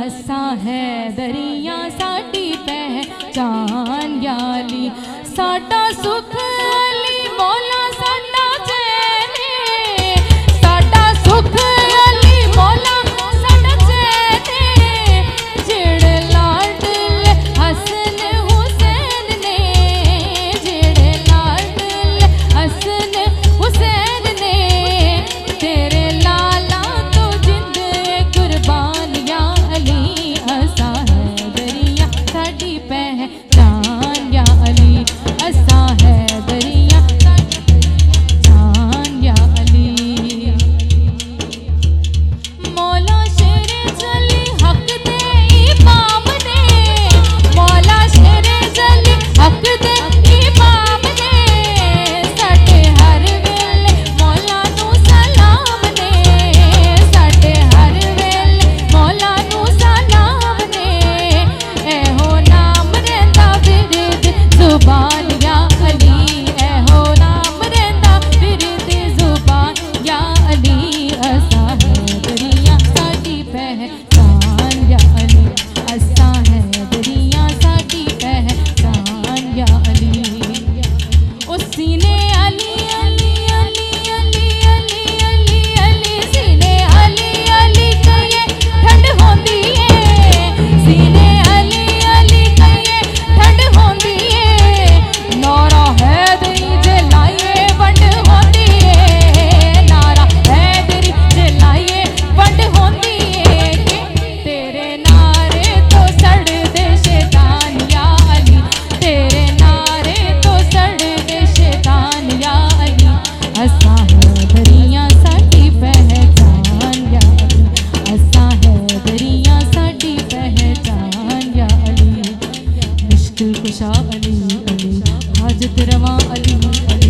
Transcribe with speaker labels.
Speaker 1: असा है दरिया साडी पहचान याली साडा सुख अली मौला साडा चैन साडा सुख अली मौला साडा चैन जेड़े लाडले हसन हुसैन ने जेड़े लाडले हसन हुसैन ने तेरे लाला तो जिंद कुर्बान या अली असा है दरिया साडी पहचान या अली असा है दरिया पहचान या अली मौला शेरे जली हक दे इमाम ने मौला शेरे जली हक दे इमाम ने साडे हर वेले मौला नू सलाम ने साडे हर वेले मौला नू सलाम ने एहो नाम रहिंदा विरद जुबान या अली एहो नाम रहिंदा विरद जुबान या अली असा है दरिया साडी पहचान या अली असा है दरिया साडी पहचान या अली ओ सीने अली अली अली अली अली अली अली सीने अली अली कहिए ठंड होंदी है सीने अली अली कहिए ठंड होंदी है नारा है दरी जे लाइए वंड होंदी है नारा है दरी जे लाइए वंड होंदी है तेरे नारे तो सड़ दे शैतान या अली तेरे नारे तो सड़ दे शैतान या अली असा है दरिया साडी पहचान या अली असा है दरिया साडी पहचान या अली मुश्किल कुशा अली अली हाजत रवा अली अली